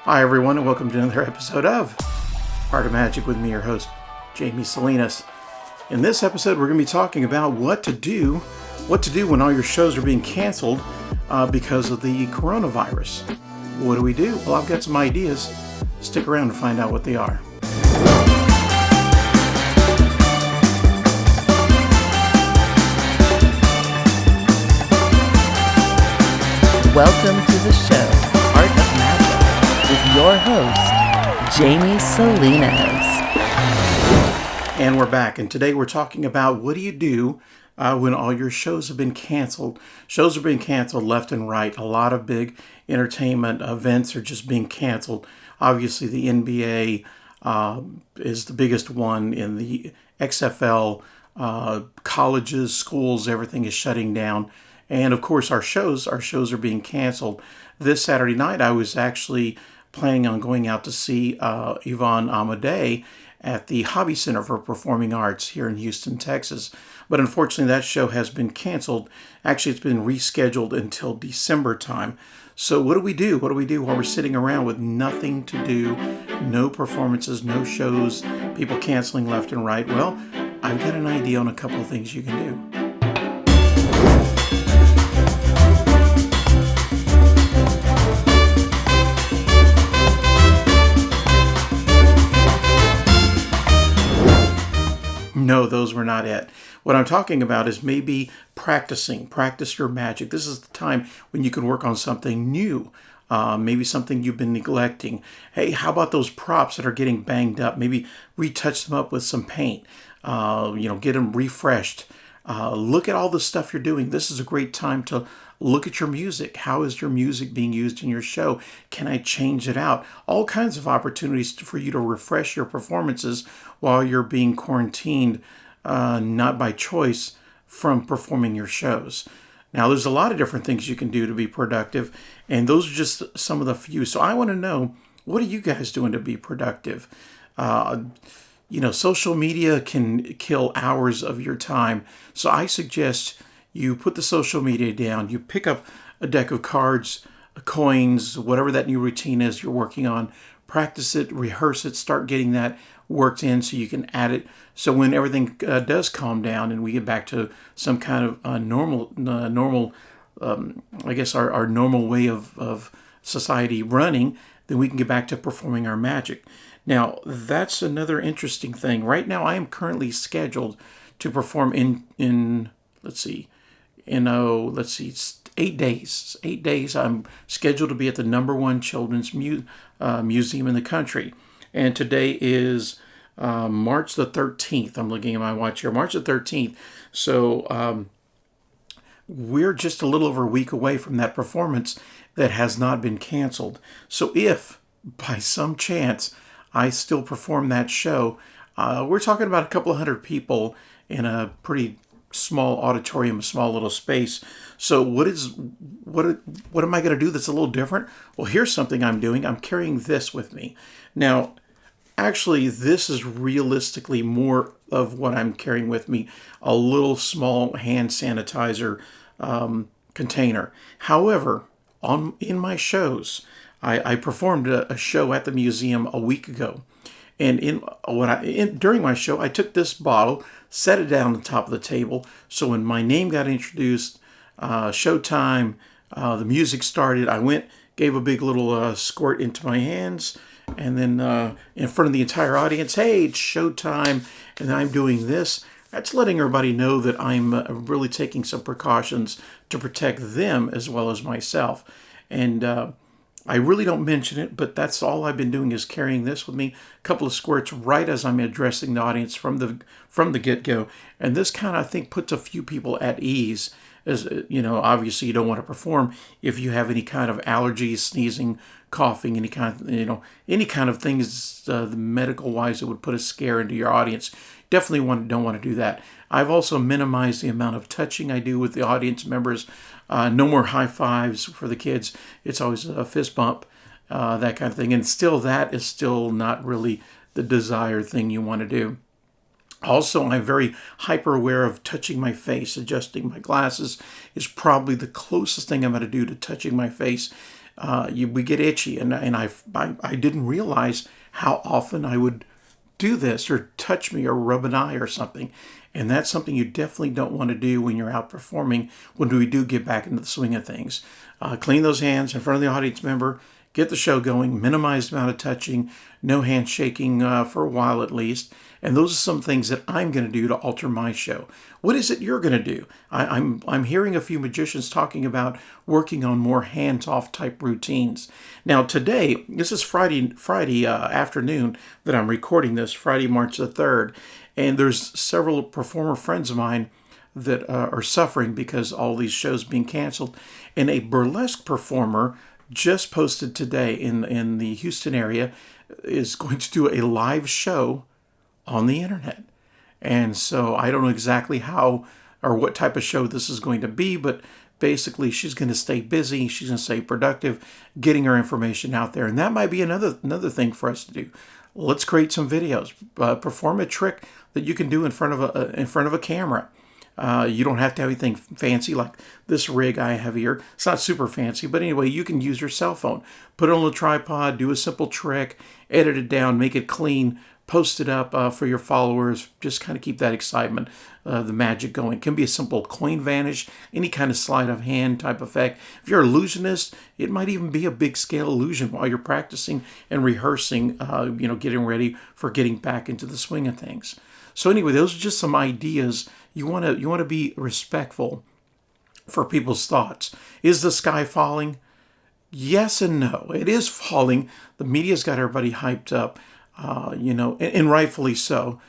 Hi everyone, and welcome to another episode of Magic with me, your host, Jamie Salinas. In this episode, we're going to be talking about what to do when all your shows are being canceled because of the coronavirus. What do we do? Well, I've got some ideas. Stick around to find out what they are. Welcome to the show, Art of Magic, with your host, Jamie Salinas. And we're back, and today we're talking about what do you do when all your shows have been canceled. Shows are being canceled left and right. A lot of big entertainment events are just being canceled. Obviously, the NBA is the biggest one. In the XFL, colleges, schools, everything is shutting down. And of course, our shows are being canceled. This Saturday night, I was actually planning on going out to see Yvonne Amadei at the Hobby Center for Performing Arts here in Houston, Texas. But unfortunately, that show has been canceled. Actually, it's been rescheduled until December time. So what do we do? What do we do while we're sitting around with nothing to do? No performances, no shows, people canceling left and right. Well, I've got an idea on a couple of things you can do. No, those were not it. What I'm talking about is maybe practice your magic. This is the time when you can work on something new, maybe something you've been neglecting. Hey, how about those props that are getting banged up? Maybe retouch them up with some paint, get them refreshed. Look at all the stuff you're doing. This is a great time to look at your music. How is your music being used in your show? Can I change it out? All kinds of opportunities for you to refresh your performances while you're being quarantined, not by choice, from performing your shows. Now, there's a lot of different things you can do to be productive, and those are just some of the few. So I want to know, what are you guys doing to be productive? Social media can kill hours of your time. So I suggest you put the social media down. You pick up a deck of cards, coins, whatever that new routine is you're working on. Practice it, rehearse it, start getting that worked in so you can add it. So when everything does calm down and we get back to some kind of normal, our normal way of society running, then we can get back to performing our magic. Now, that's another interesting thing. Right now, I am currently scheduled to perform in 8 days. 8 days, I'm scheduled to be at the #1 children's museum in the country. And today is March the 13th. I'm looking at my watch here. March the 13th. So we're just a little over a week away from that performance that has not been canceled. So if, by some chance, I still perform that show, we're talking about a couple of hundred people in a pretty small auditorium, a small little space. So what am I going to do that's a little different? Well, here's something I'm doing. I'm carrying this with me. Now, actually, this is realistically more of what I'm carrying with me, a little small hand sanitizer container. However, in my shows, I performed a show at the museum a week ago. And during my show, I took this bottle, set it down on the top of the table. So when my name got introduced, showtime, the music started, I went, gave a big little squirt into my hands, and then in front of the entire audience, hey, it's showtime, and I'm doing this. That's letting everybody know that I'm really taking some precautions to protect them as well as myself. And I really don't mention it, but that's all I've been doing is carrying this with me. A couple of squirts right as I'm addressing the audience from the get-go. And this kind of, I think, puts a few people at ease. As obviously you don't want to perform if you have any kind of allergies, sneezing, coughing, any kind of things medical-wise that would put a scare into your audience. Definitely don't want to do that. I've also minimized the amount of touching I do with the audience members. No more high fives for the kids. It's always a fist bump, that kind of thing. And still, that is still not really the desired thing you want to do. Also, I'm very hyper aware of touching my face. Adjusting my glasses is probably the closest thing I'm going to do to touching my face. we get itchy, and I didn't realize how often I would do this or touch me or rub an eye or something. And that's something you definitely don't want to do when you're out performing, when we do get back into the swing of things. Clean those hands in front of the audience member, get the show going, minimize the amount of touching, no handshaking for a while at least. And those are some things that I'm going to do to alter my show. What is it you're going to do? I'm hearing a few magicians talking about working on more hands-off type routines. Now today, this is Friday afternoon that I'm recording this, Friday, March the 3rd, and there's several performer friends of mine that are suffering because all these shows being canceled. And a burlesque performer just posted today in the Houston area is going to do a live show on the internet. And so I don't know exactly how or what type of show this is going to be, but basically she's going to stay busy, she's going to stay productive, getting her information out there. And that might be another thing for us to do. Let's create some videos, perform a trick that you can do in front of a camera. You don't have to have anything fancy like this rig I have here. It's not super fancy, but anyway, you can use your cell phone. Put it on a tripod, do a simple trick, edit it down, make it clean, post it up for your followers. Just kind of keep that excitement, the magic going. It can be a simple coin vanish, any kind of sleight of hand type effect. If you're an illusionist, it might even be a big scale illusion while you're practicing and rehearsing, getting ready for getting back into the swing of things. So anyway, those are just some ideas. You want to be respectful for people's thoughts. Is the sky falling? Yes and no. It is falling. The media's got everybody hyped up, and rightfully so.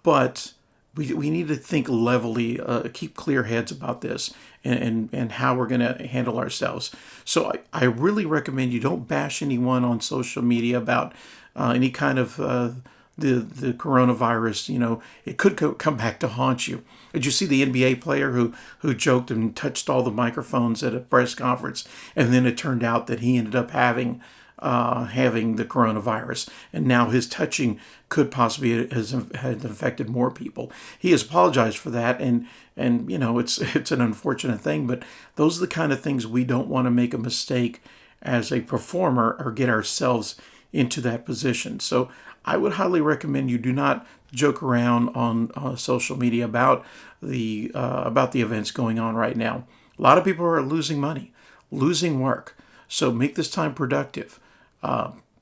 But we need to think levelly, keep clear heads about this and how we're going to handle ourselves. So I really recommend you don't bash anyone on social media about any kind of the coronavirus. It could come back to haunt you. Did you see the NBA player who joked and touched all the microphones at a press conference, and then it turned out that he ended up having the coronavirus, and now his touching could possibly had affected more people. He has apologized for that, and it's an unfortunate thing, but those are the kind of things we don't want to make a mistake as a performer or get ourselves into that position. So I would highly recommend you do not joke around on social media about the events going on right now. A lot of people are losing money, losing work. So make this time productive.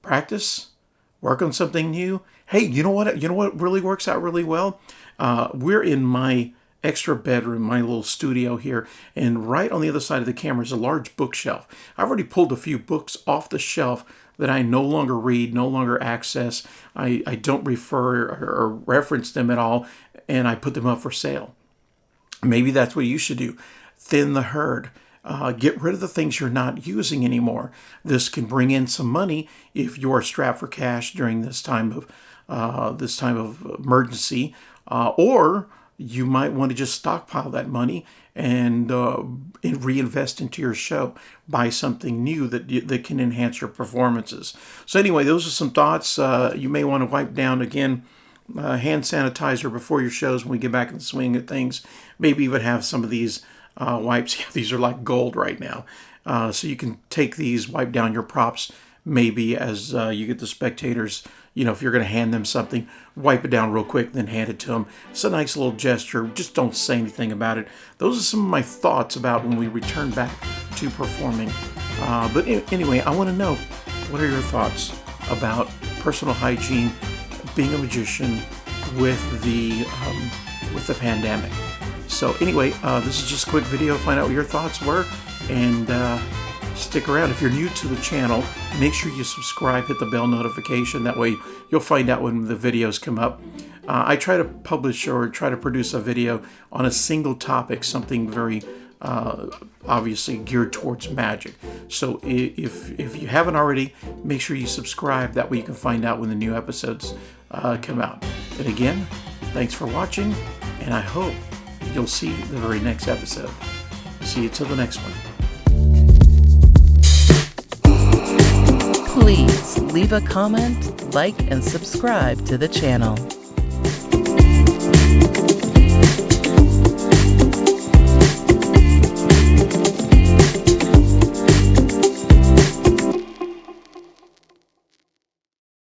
Practice, work on something new. Hey, you know what really works out really well? We're in my extra bedroom, my little studio here, and right on the other side of the camera is a large bookshelf. I've already pulled a few books off the shelf that I no longer read, no longer access. I don't refer or reference them at all, and I put them up for sale. Maybe that's what you should do. Thin the herd. Get rid of the things you're not using anymore. This can bring in some money if you are strapped for cash during this time of emergency, or you might want to just stockpile that money and reinvest into your show. Buy something new that can enhance your performances. So anyway, those are some thoughts. You may want to wipe down again. Hand sanitizer before your shows when we get back in the swing of things. Maybe even have some of these wipes. Yeah, these are like gold right now. So you can take these, wipe down your props, maybe as you get the spectators, if you're going to hand them something, wipe it down real quick, then hand it to them. It's a nice little gesture. Just don't say anything about it. Those are some of my thoughts about when we return back to performing. But anyway, I want to know, what are your thoughts about personal hygiene, being a magician with the pandemic? So anyway, this is just a quick video. Find out what your thoughts were, and stick around. If you're new to the channel, make sure you subscribe, hit the bell notification. That way you'll find out when the videos come up. I try to publish or try to produce a video on a single topic, something very obviously geared towards magic. So if you haven't already, make sure you subscribe. That way you can find out when the new episodes come out. And again, thanks for watching, and I hope you'll see the very next episode. See you till the next one. Please leave a comment, like, and subscribe to the channel.